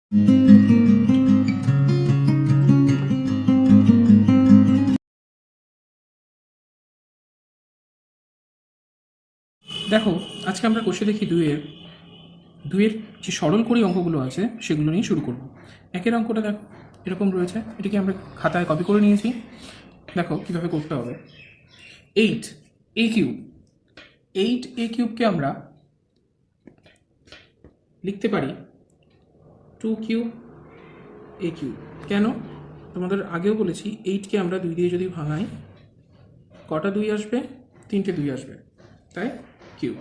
দেখো, আজকে আমরা কষে দেখি দুইয়ের যে সরলকরী অঙ্কগুলো আছে সেগুলো নিয়ে শুরু করব। একের অঙ্কটা দেখো, এরকম রয়েছে। এটিকে আমরা খাতায় কপি করে নিয়েছি। দেখো কীভাবে করতে হবে। 8a³ 8a³ আমরা লিখতে পারি 2³ কেন? তোমাদের আগেও বলেছি 8কে আমরা 2 দিয়ে যদি ভাঙাই কটা 2 আসবে? 3টে 2 আসবে, তাই কিউব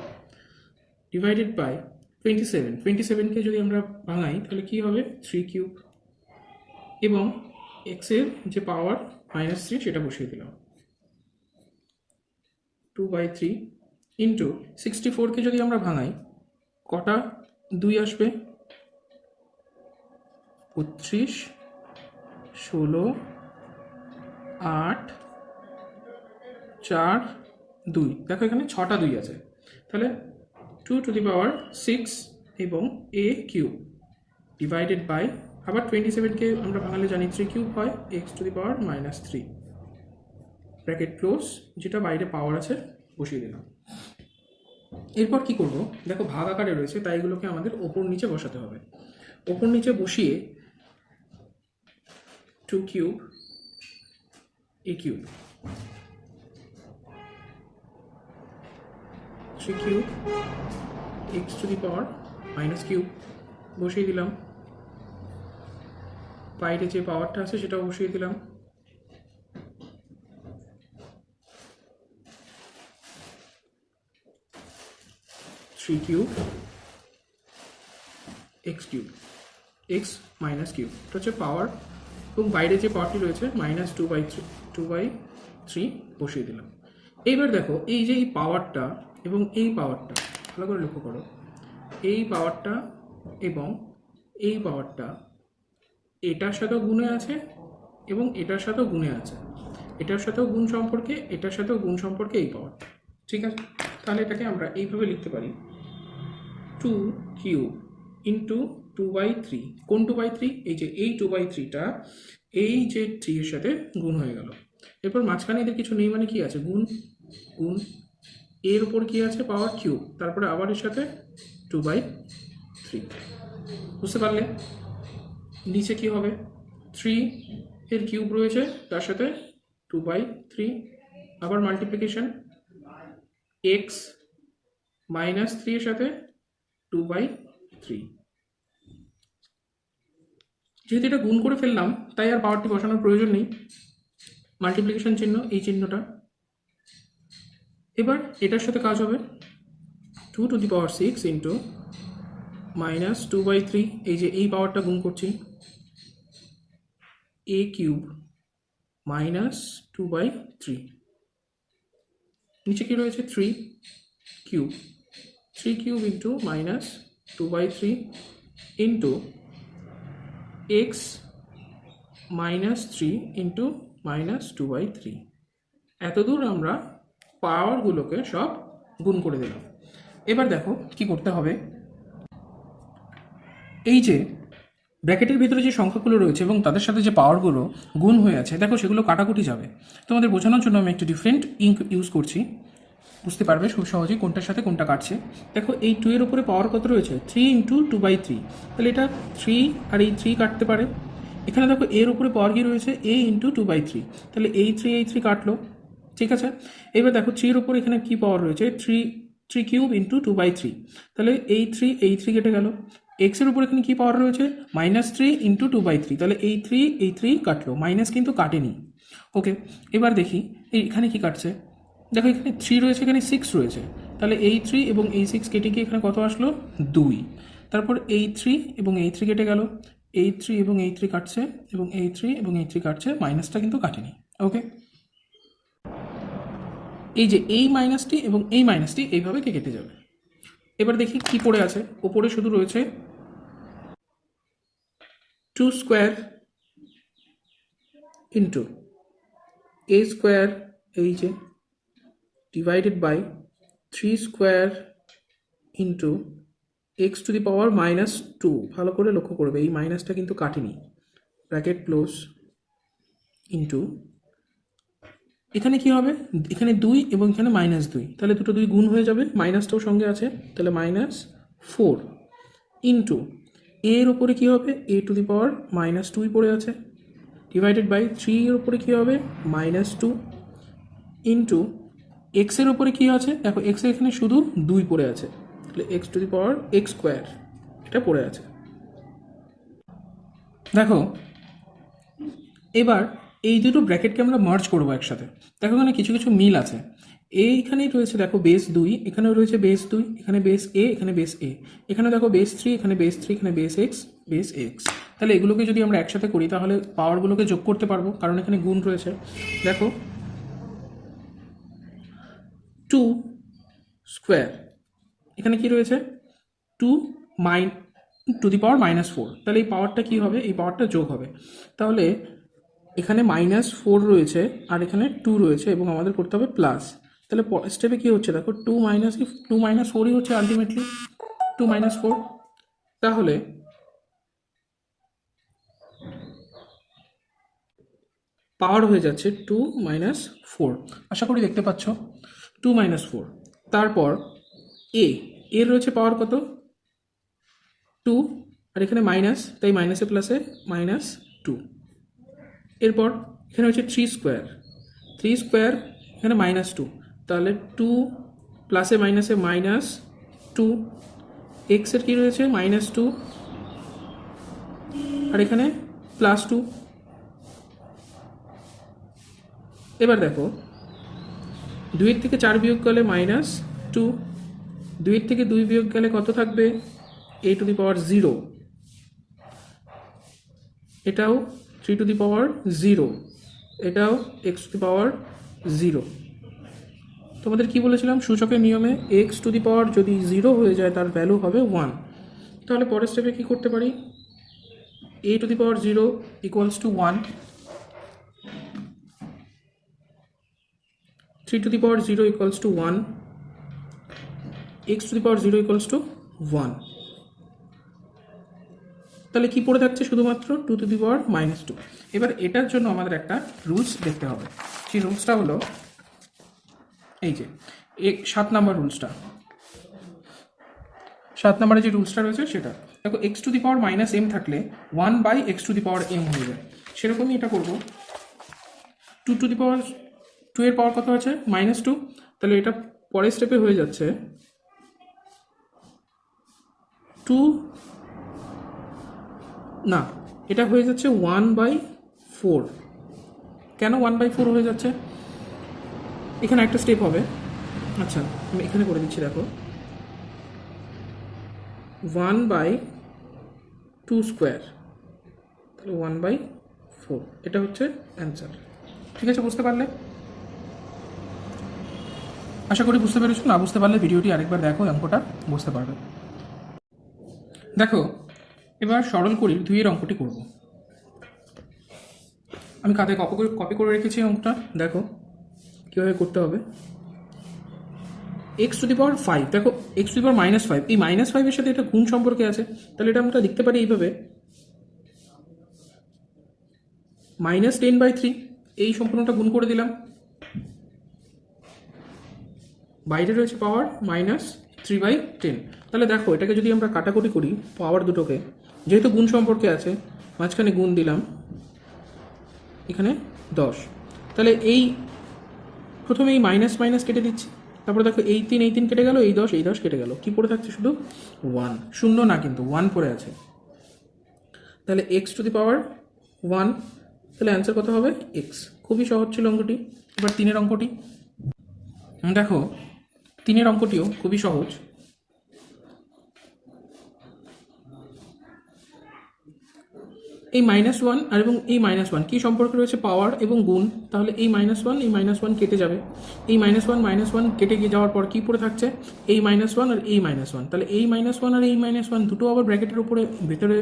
ডিভাইডেড বাই 27কে যদি আমরা ভাঙাই তাহলে কি হবে? 3³ এবং এক্সের যে পাওয়ার -3 সেটা বসিয়ে দিলাম 2/3 ইন্টু 64কে যদি আমরা ভাঙাই কটা 2 আসবে? 32, 16, 8, 4, 2। দেখো এখানে 6টা 2 আছে, তাহলে 2⁶ এবং a³ ডিভাইডেড বাই, আবার 27কে আমরা ভাঙালে জানি 3³ হয়, x⁻³ ব্র্যাকেট ক্লোজ, যেটা বাইরে পাওয়ার আছে বসিয়ে দিলাম। এরপর কি করব? দেখো ভাগ আকারে রয়েছে, তাই এগুলোকে আমাদের ওপর নিচে বসাতে হবে। ওপর নিচে বসিয়ে 2³ a³ 3³ x⁻³ বসিয়ে দিলাম। বাইরে যে পাওয়ারটা আছে সেটাও বসিয়ে দিলাম। 3³ x³ x-³ এটা হচ্ছে পাওয়ার, এবং বাইরে যে পাওয়ারটি রয়েছে -2/3 বসিয়ে দিলাম। এইবার দেখো এই যে এই পাওয়ারটা এবং এই পাওয়ারটা ভালো করে লক্ষ্য করো, এই পাওয়ারটা এবং এই পাওয়ারটা এটার সাথেও গুণে আছে এবং এটার সাথেও গুণে আছে, এটার সাথেও গুণ সম্পর্কে, এটার সাথেও গুণ সম্পর্কে এই পাওয়ারটা। ঠিক আছে, তাহলে এটাকে আমরা এইভাবে লিখতে পারি 2³ ইন্টু 2/3। কোন 2/3? এই যে এই 2/3টা এই যে 3 এর সাথে গুণ হয়ে গেল। এরপর মাঝখানে এদের কিছু নেই, মানে কি আছে? গুণ গুণ, এর উপর কি আছে? পাওয়ার কিউব, তারপরে আবার এর সাথে 2/3। বুঝতে পারলে? নিচে কি হবে? 3 এর কিউব রয়েছে, তার সাথে 2/3, আবার মাল্টিপ্লিকেশন x-3 এর সাথে 2/3। যেহেতু এটা গুণ করে ফেললাম তাই আর পাওয়ারটি বসানোর প্রয়োজন নেই, মাল্টিপ্লিকেশন চিহ্ন, এই চিহ্নটা। এবার এটার সাথে কাজ হবে 2⁶ ইন্টু -2/3, এই যে এই পাওয়ারটা গুণ করছি, a³ -2/3। নিচে কি রয়েছে? 3³ 3³ ইন্টু -2/3 ইন্টু x-3 ইন্টু -2/3। এতদূর আমরা পাওয়ারগুলোকে সব গুণ করে দিলাম। এবার দেখো কি করতে হবে। এই যে ব্র্যাকেটের ভিতরে যে সংখ্যাগুলো রয়েছে এবং তাদের সাথে যে পাওয়ারগুলো গুণ হয়ে আছে, দেখো সেগুলো কাটাকুটি যাবে। তোমাদের বোঝানোর জন্য আমি একটা ডিফারেন্ট ইঙ্ক ইউজ করছি, বুঝতে পারবে খুব সহজেই কোনটার সাথে কোনটা কাটছে। দেখো এই 2 এর উপরে পাওয়ার কত রয়েছে? 3 ইন্টু 2/3, তাহলে এটা 3 আর এই 3 কাটতে পারে। এখানে দেখো এর উপরে পাওয়ার কি রয়েছে? a ইন্টু 2/3, তাহলে এই 3 কাটলো। ঠিক আছে, এবার দেখো 3 এর উপর এখানে কি পাওয়ার রয়েছে? 3³ ইন্টু 2/3, তাহলে এই 3 কেটে গেল। এক্স এর উপর এখানে কি পাওয়ার রয়েছে? -3 ইন্টু 2/3, তাহলে এই 3 কাটলো, মাইনাস কিন্তু কাটেনি। ওকে, এবার দেখি এখানে কি কাটছে। দেখো এখানে 3 রয়েছে, এখানে 6 রয়েছে, তাহলে এই 3 এবং এই 6 কেটে গিয়ে এখানে কত আসলো? 2। তারপর এই 3 এবং এই 3 কেটে গেল, এই 3 এবং এই 3 কাটছে, এবং এই 3 এবং এই 3 কাটছে, মাইনাসটা কিন্তু কাটেনি। ওকে, এই যে এই মাইনাসটি এবং এই মাইনাসটি এইভাবে কেটে যাবে। এবার দেখি কি পড়ে আছে। ওপরে শুধু রয়েছে 2² ইন্টু a² এই যে divided by 3² into x to the power minus two, ভালো করে লক্ষ্য করবে এই মাইনাসটা কিন্তু কাটেনি, ব্র্যাকেট ক্লোজ, ইন্টু এখানে কি হবে, এখানে 2 এবং এখানে -2, তাহলে দুটো 2 গুণ হয়ে যাবে, মাইনাসটাও সঙ্গে আছে, তাহলে -4 ইন্টু এর উপরে কি হবে, এ টু দি পাওয়ার -2 পড়ে আছে, ডিভাইডেড বাই 3 এর উপরে কি হবে -2 ইন্টু এক্সের উপরে কি আছে, দেখো এক্সের এখানে শুধু 2 পড়ে আছে, তাহলে x to the power x square এটা পড়ে আছে। দেখো এবার এই দুটো ব্র্যাকেটকে আমরা মার্জ করবো একসাথে, দেখো এখানে কিছু কিছু মিল আছে, এইখানেই রয়েছে দেখো বেস 2, এখানেও রয়েছে বেস 2, এখানে বেস এ, এখানে বেস এ, এখানে দেখো বেস 3, এখানে বেস 3, এখানে বেস এক্স, তাহলে এগুলোকে যদি আমরা একসাথে করি তাহলে পাওয়ারগুলোকে যোগ করতে পারবো, কারণ এখানে গুণ রয়েছে। দেখো 2 স্কোয়ার, এখানে কি রয়েছে 2 টু দি পাওয়ার -4, তাহলে এই পাওয়ারটা কি হবে, এই পাওয়ারটা যোগ হবে, তাহলে এখানে -4 রয়েছে আর এখানে 2 রয়েছে এবং আমাদের করতে হবে প্লাস, তাহলে স্টেপে কি হচ্ছে দেখো 2 - 4ই হচ্ছে আলটিমেটলি 2 - 4, তাহলে পাওয়ার হয়ে যাচ্ছে 2 - 4, আশা করি দেখতে পাচ্ছ 2 - 4, তারপর এর রয়েছে পাওয়ার কত 2 আর এখানে মাইনাস, তাই মাইনাসে প্লাসে -2, এরপর এখানে হচ্ছে 3 স্কোয়ার, এখানে -2, তাহলে 2 প্লাসে মাইনাসে -2, এক্সের কী রয়েছে -2 আর এখানে +2। এবার দেখো 2 থেকে 4 বিয়োগ গেলে -2, 2 থেকে 2 বিয়োগ গেলে কত থাকবে a টু দি পাওয়ার 0, এটাও 3 টু দি পাওয়ার 0, এটাও x টু দি পাওয়ার 0। তোমাদের কি বলেছিলাম সূচকের নিয়মে x টু দি পাওয়ার যদি 0 হয়ে যায় তার ভ্যালু হবে 1, তাহলে পরের স্টেপে কি করতে পারি, a two the power 0 equals to 1, 3 two the power 0 equals to 1, x two the power 0 equals to 1, তাহলে কি পড়ে থাকছে শুধুমাত্র 2 টু দি পাওয়ার -2। এবার এটার জন্য আমাদের একটা রুলস দেখতে হবে, সেই রুলসটা হলো এই যে 7 নম্বর রুলসটা, 7 নম্বরে যে রুলসটা রয়েছে সেটা দেখো, x two the power -m থাকলে 1/x two the power m হয়ে যায়, সেরকমই এটা করবো 2 টু দি পাওয়ার 2 এর পাওয়ার কত আছে -2, তাহলে এটা পরের স্টেপে হয়ে যাচ্ছে 2, না এটা হয়ে যাচ্ছে 1/4, কেন 1/4 হয়ে যাচ্ছে, এখানে একটা স্টেপ হবে, আচ্ছা আমি এখানে করে দিচ্ছি, দেখো 1/2 স্কোয়ার, তাহলে 1/4, এটা হচ্ছে অ্যান্সার। ঠিক আছে, বুঝতে পারলে, আশা করি বুঝতে পেরেছো, না বুঝতে পারলে ভিডিওটি আরেকবার দেখো, অঙ্কটা বুঝতে পারবে। দেখো এবার সরল করির 2 এর অঙ্কটি করব, আমি খাতায় কপি করে রেখেছি অঙ্কটা, দেখো কীভাবে করতে হবে। x টু দি পাওয়ার 5, দেখো x টু দি পাওয়ার -5, এই -5 এর সাথে এটা গুণ সম্পর্কে আছে, তাহলে এটা আমরা লিখতে পারি এইভাবে -10/3, এই সম্পূর্ণটা গুণ করে দিলাম, বাইরে রয়েছে পাওয়ার -3/10, তাহলে দেখো এটাকে যদি আমরা কাটাকুটি করি পাওয়ার দুটোকে, যেহেতু গুণ সম্পর্কে আছে মাঝখানে গুণ দিলাম, এখানে 10, তাহলে এই প্রথমে এই মাইনাস কেটে দিচ্ছি, তারপরে দেখো এই 3 কেটে গেল, এই 10 কেটে গেল, কি পড়ে থাকছে শুধু 1, শূন্য না কিন্তু 1 পড়ে আছে, তাহলে x টু দি পাওয়ার 1, তাহলে অ্যান্সার কত হবে x। খুবই সহজ ছিল অঙ্কটি। এবার 3 অঙ্কটি দেখো, 3 অঙ্কটিও খুবই সহজ। এই -1 আর এবং এই -1 কি সম্পর্ক রয়েছে, পাওয়ার এবং গুণ, তাহলে এই -1 কেটে যাবে, এই -1 কেটে গিয়ে যাওয়ার পর কি পড়ে থাকছে এই -1 আর এই -1, তাহলে এই -1 আর এই -1 দুটো আবার ব্র্যাকেটের উপরে ভেতরে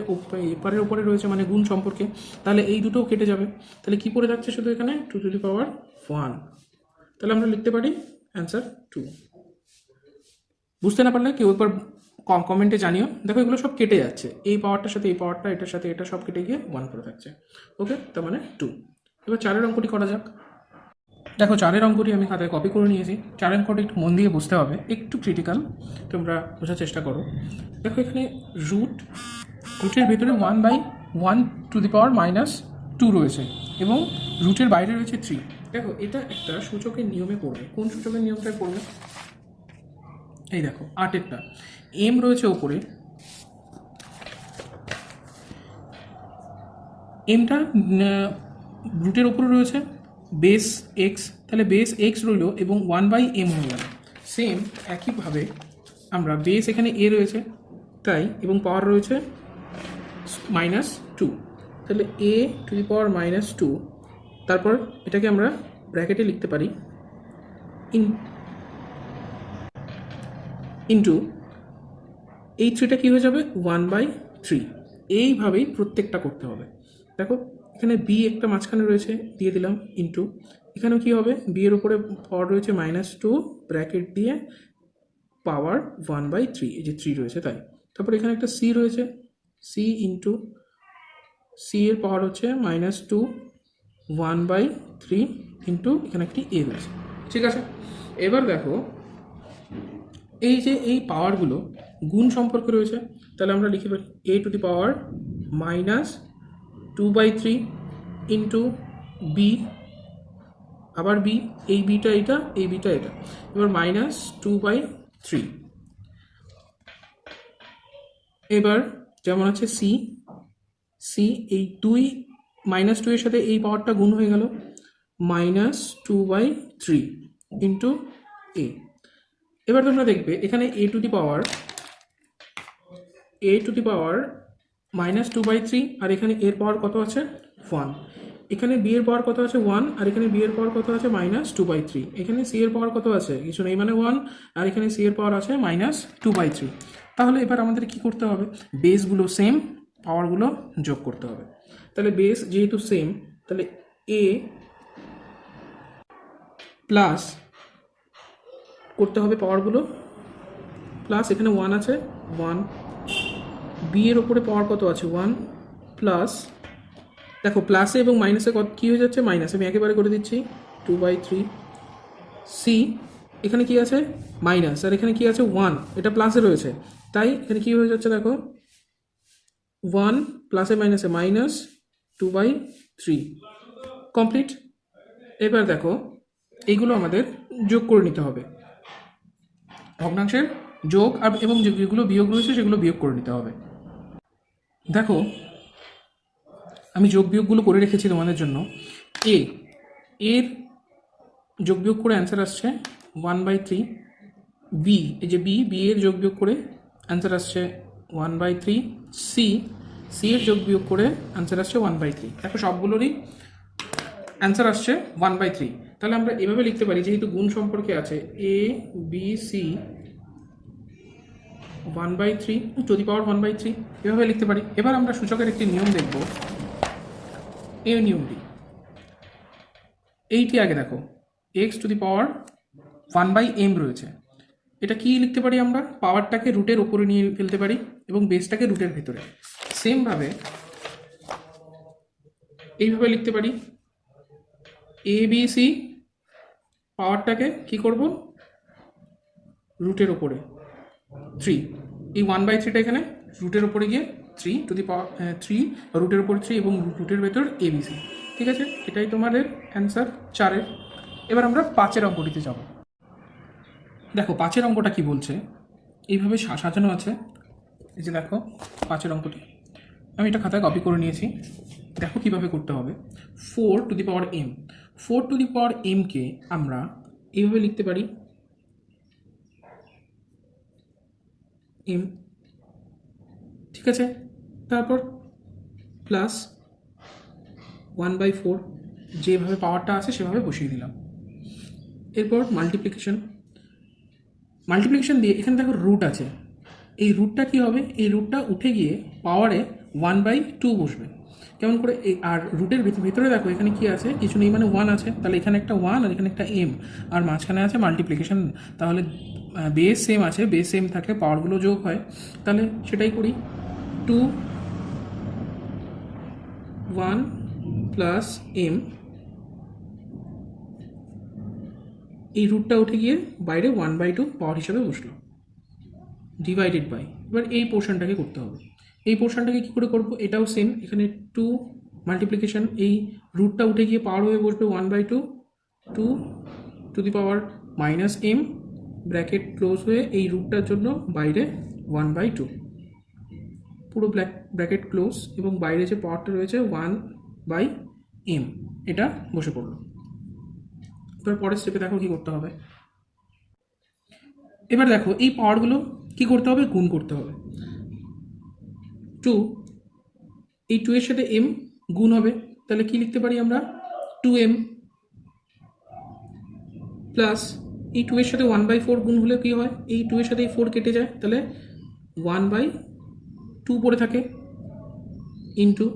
এপারের উপরে রয়েছে মানে গুণ সম্পর্কে, তাহলে এই দুটোও কেটে যাবে, তাহলে কি পড়ে থাকছে শুধু এখানে 2 টু দি পাওয়ার 1, তাহলে আমরা লিখতে পারি অ্যান্সার 2। বুঝতে না পারলে কেউ একবার কমেন্টে জানিও। দেখো এগুলো সব কেটে যাচ্ছে, এই পাওয়ারটার সাথে এই পাওয়ারটা, এটার সাথে এটা সব কেটে গিয়ে 1 করে থাকছে। ওকে, তার মানে 2। এবার 4-এর অঙ্কটি করা যাক। দেখো 4-এর অঙ্কটি আমি খাতায় কপি করে নিয়েছি। 4-এর অঙ্কটি একটু মন দিয়ে বুঝতে হবে, একটু ক্রিটিক্যাল, তোমরা বোঝার চেষ্টা করো। দেখো এখানে রুটের ভেতরে 1/1 রয়েছে এবং রুটের বাইরে রয়েছে 3। দেখো এটা একটা সূচকের নিয়মে পড়বে। কোন সূচকের নিয়মটায় পড়বে? এই দেখো 8-এরটা এম রয়েছে ওপরে, এমটা রুটের ওপরে রয়েছে বেস এক্স, তাহলে বেস এক্স রইল এবং 1/m হয়ে গেল। সেম একইভাবে আমরা বেস এখানে এ রয়েছে তাই, এবং পাওয়ার রয়েছে -2, তাহলে a⁻², তারপর এটাকে আমরা ব্র্যাকেটে লিখতে পারি ইন্টু এই 3টা কী হয়ে যাবে 1/3। এইভাবেই প্রত্যেকটা করতে হবে। দেখো এখানে বি একটা মাঝখানে রয়েছে, দিয়ে দিলাম ইন্টু, এখানেও কী হবে, বি এর উপরে পাওয়ার রয়েছে -2, ব্র্যাকেট দিয়ে পাওয়ার 1/3, এই যে 3 রয়েছে তাই। তারপর এখানে একটা সি রয়েছে, সি ইন্টু সি এর পাওয়ার হচ্ছে -2, 1/3 ইন্টু এখানে একটি এ রয়েছে। ঠিক আছে, এবার দেখো এই যে এই পাওয়ারগুলো গুণ সম্পর্কে রয়েছে, তাহলে আমরা লিখে পারি a⁻2/3 ইন্টু বি, আবার বি, এই বিটা এটা, এই বিটা এটা, এবার -2/3। এবার যেমন আছে সি, এই 2 -2 এর সাথে এই পাওয়ারটা গুণ হয়ে গেল -2/3 ইন্টু এ। এবার তোমরা দেখবে এখানে a⁻² -2/3, আর এখানে এর পাওয়ার কত আছে 1, এখানে বি এর পাওয়ার কত আছে 1, আর এখানে বি এর পাওয়ার কত আছে -2/3, এখানে সি এর পাওয়ার কত আছে কিছু নেই মানে 1, আর এখানে সি এর পাওয়ার আছে -2/3। তাহলে এবার আমাদের কি করতে হবে, বেসগুলো সেম, পাওয়ারগুলো যোগ করতে হবে। তাহলে বেস যেহেতু সেম, তাহলে এ প্লাস করতে হবে পাওয়ারগুলো প্লাস, এখানে 1 আছে 1, বি এর ওপরে পাওয়ার কত আছে 1 প্লাস, দেখো প্লাসে এবং মাইনাসে কত কী হয়ে যাচ্ছে মাইনাস, আমি একেবারে করে দিচ্ছি 2/3, সি এখানে কি আছে মাইনাস, আর এখানে কি আছে 1, এটা প্লাসে রয়েছে তাই এখানে কি হয়ে যাচ্ছে দেখো 1 প্লাসে মাইনাসে -2/3 কমপ্লিট। এবার দেখো এইগুলো আমাদের যোগ করে নিতে হবে, ভগ্নাংশের যোগ আর এবং যেগুলো বিয়োগ রয়েছে সেগুলো বিয়োগ করে নিতে হবে। দেখো আমি যোগ বিয়োগগুলো করে রেখেছি তোমাদের জন্য। এর যোগ বিয়োগ করে অ্যান্সার আসছে 1/3, বি এই যে বি এর যোগ বিয়োগ করে অ্যান্সার আসছে 1/3, সি এর যোগ বিয়োগ করে অ্যান্সার আসছে 1/3। দেখো সবগুলোরই অ্যান্সার আসছে 1/3। তাহলে আমরা এভাবে লিখতে পারি, যেহেতু গুণ সম্পর্কে আছে A B C 1/3 two the পাওয়ার 1/3, এভাবে লিখতে পারি। এবার আমরা সূচকের একটি নিয়ম দেখব, এই নিয়মটি এইটি আগে দেখো, x to the power 1/m রয়েছে, এটা কি লিখতে পারি আমরা, পাওয়ারটাকে রুটের ওপরে নিয়ে ফেলতে পারি এবং বেসটাকে রুটের ভেতরে। সেমভাবে এইভাবে লিখতে পারি, এ বি সি পাওয়ারটাকে কি করব রুটের ওপরে 3, এই 1/3টা এখানে রুটের ওপরে গিয়ে 3 টু দি পাওয়ার 3, রুটের ওপর 3 এবং রুটের ভেতর এবিসি। ঠিক আছে, এটাই তোমাদের অ্যান্সার 4-এর। এবার আমরা 5-এর অঙ্কটিতে যাব। দেখো 5-এর অঙ্কটা কি বলছে, এইভাবে সাজানো আছে, এই যে দেখো 5-এর অঙ্কটি আমি এটা খাতায় কপি করে নিয়েছি। দেখো কিভাবে করতে হবে, 4 two the power m, 4 two the power m কে আমরা এইভাবে লিখতে পারি m, ঠিক আছে, তারপর প্লাস 1/4, যেভাবে পাওয়ারটা আছে সেভাবে বসিয়ে দিলাম। এরপর মাল্টিপ্লিকেশন দিয়ে এখানে দেখো রুট আছে, এই রুটটা কি হবে, এই রুটটা উঠে গিয়ে পাওয়ারে 1/2 বসবে। কেমন করে, আর রুটের ভিতরে দেখো এখানে কি আছে কিছু নেই মানে 1 আছে, তাহলে এখানে একটা 1 আর এখানে একটা m, আর মাঝখানে আছে মাল্টিপ্লিকেশন, তাহলে বেস সেম আছে, বেস সেম থাকলে পাওয়ারগুলো যোগ হয়, তাহলে সেটাই করি। 2 1 প্লাস এম, এই রুটটা উঠে গিয়ে বাইরে 1/2 পাওয়ার হিসাবে বসলো, ডিভাইডেড বাই, এবার এই পোর্শনটাকে করতে হবে। এই পোর্শনটাকে কী করে করবো, এটাও সেম, এখানে 2 মাল্টিপ্লিকেশন, এই রুটটা উঠে গিয়ে পাওয়ার হয়ে বসবে 1/2, 2 to the power minus M, bracket close হয়ে এই রুটটার জন্য বাইরে 1/2, পুরো ব্র্যাকেট ক্লোজ, এবং বাইরে যে পাওয়ারটা রয়েছে 1/m, এটা বসে পড়লো। এবার পরের স্টেপে দেখো কী করতে হবে। এবার দেখো এই পাওয়ারগুলো কী করতে হবে, গুণ করতে হবে। 2, এই 2 এর সাথে m গুণ হবে, তাহলে কি লিখতে পারি আমরা, 2m প্লাস এই 2 এর সাথে 1/4 গুণ হলে কী হয়, এই 2 এর সাথে এই 4 কেটে যায়, তাহলে 1/2 পড়ে থাকে, ইন্টু,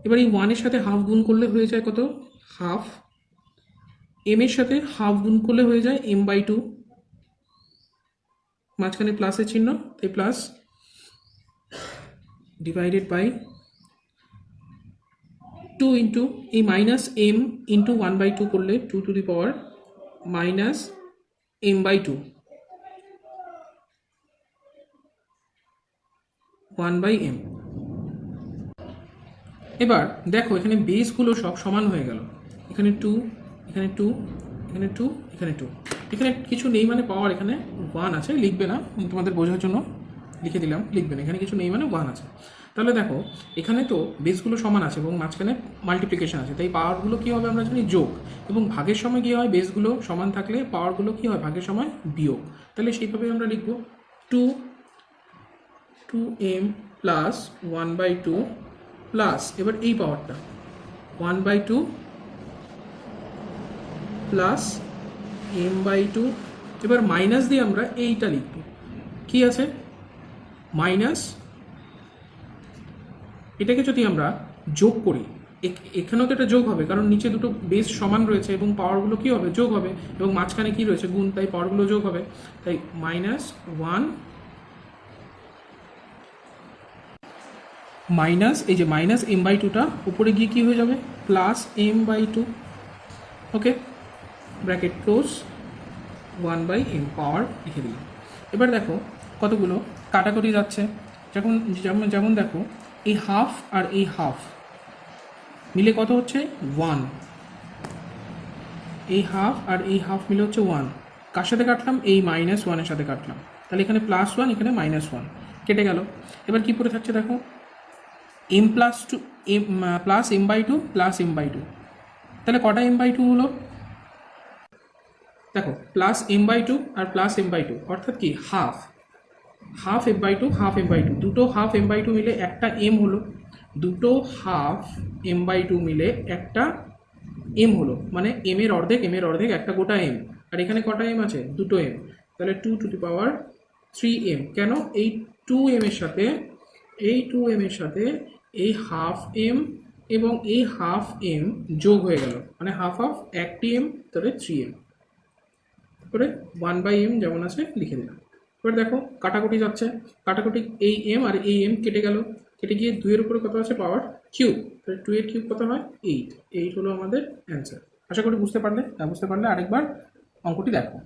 এবার এই 1 এর সাথে হাফ গুণ করলে হয়ে যায় কত, হাফ, m এর সাথে হাফ গুণ করলে হয়ে যায় m/2, মাঝখানে প্লাসের চিহ্ন, তাই প্লাস, ডিভাইডেড বাই 2 ইন্টু এই মাইনাস m ইন্টু 1/2 করলে 2 to the power minus m/2, 1/m। এবার দেখো এখানে বেসগুলো সব সমান হয়ে গেল, এখানে 2, এখানে 2, এখানে 2, এখানে 2, এখানে কিছু নেই মানে পাওয়ার এখানে 1 আছে, লিখবে না, তোমাদের বোঝার জন্য লিখে দিলাম, লিখবে না, এখানে কিছু নেই মানে 1 আছে। তাহলে দেখো এখানে তো বেসগুলো সমান আছে এবং মাঝখানে মাল্টিপ্লিকেশন আছে, তাই পাওয়ারগুলো কী হবে আমরা জানি যোগ, এবং ভাগের সময় কী হয়, বেসগুলো সমান থাকলে পাওয়ারগুলো কী হয়, ভাগের সময় বিয়োগ। তাহলে সেইভাবে আমরা লিখব 2m প্লাস 1/2 প্লাস, এবার এই পাওয়ারটা 1/2 প্লাস m/2, এবার মাইনাস দিয়ে আমরা এইটা লিখব, কি আছে মাইনাস, এটাকে যদি আমরা যোগ করি, এখানেও তো এটা যোগ হবে, কারণ নিচে দুটো বেস সমান রয়েছে এবং পাওয়ারগুলো কী হবে, যোগ হবে, এবং মাঝখানে কী রয়েছে, গুণ, তাই পাওয়ারগুলো যোগ হবে, তাই -1 মাইনাস, এই যে মাইনাস m/2টা উপরে গিয়ে কী হয়ে যাবে, প্লাস m/2, ওকে, ব্র্যাকেট ক্লোজ, 1/m, পাওয়ার লিখে দিলাম। এবার দেখো কতগুলো কাটাকুটি যাচ্ছে, যেমন দেখো এই হাফ আর এই হাফ মিলে কত হচ্ছে 1, এই হাফ আর এই হাফ মিলে হচ্ছে 1, কার সাথে কাটলাম, এই -1 এর সাথে কাটলাম, তাহলে এখানে +1, এখানে -1 কেটে গেল। এবার কি পড়ে থাকছে দেখো, m plus m/2 plus m/2, তাহলে কটা m/2 হলো, দেখো প্লাস m/2 আর প্লাস m/2 অর্থাৎ কি হাফ m/2, হাফ m/2, দুটো হাফ m/2 মিলে একটা m হলো, দুটো হাফ m/2 মিলে একটা m হলো, মানে m এর অর্ধেক একটা গোটা m, আর এখানে কটা m আছে, দুটো m, তাহলে 2 টু দি পাওয়ার 3m। কেন, এই 2m এর সাথে এই হাফ m এবং এই হাফ m যোগ হয়ে গেল, মানে হাফ একটি m, তাহলে 3m, তারপরে 1/m যেমন আছে লিখে দিলাম। এবার দেখো কাটাকুটি যাচ্ছে, কাটাকুটি এই m আর এই m কেটে গেল, কেটে গিয়ে 2 এর উপরে কত আছে, পাওয়ার কিউব, তাহলে 2 এর কিউব কত হয়, 8 হলো আমাদের অ্যান্সার। আশা করি বুঝতে পারলে, বুঝতে পারলে আরেকবার অঙ্কটি দেখো।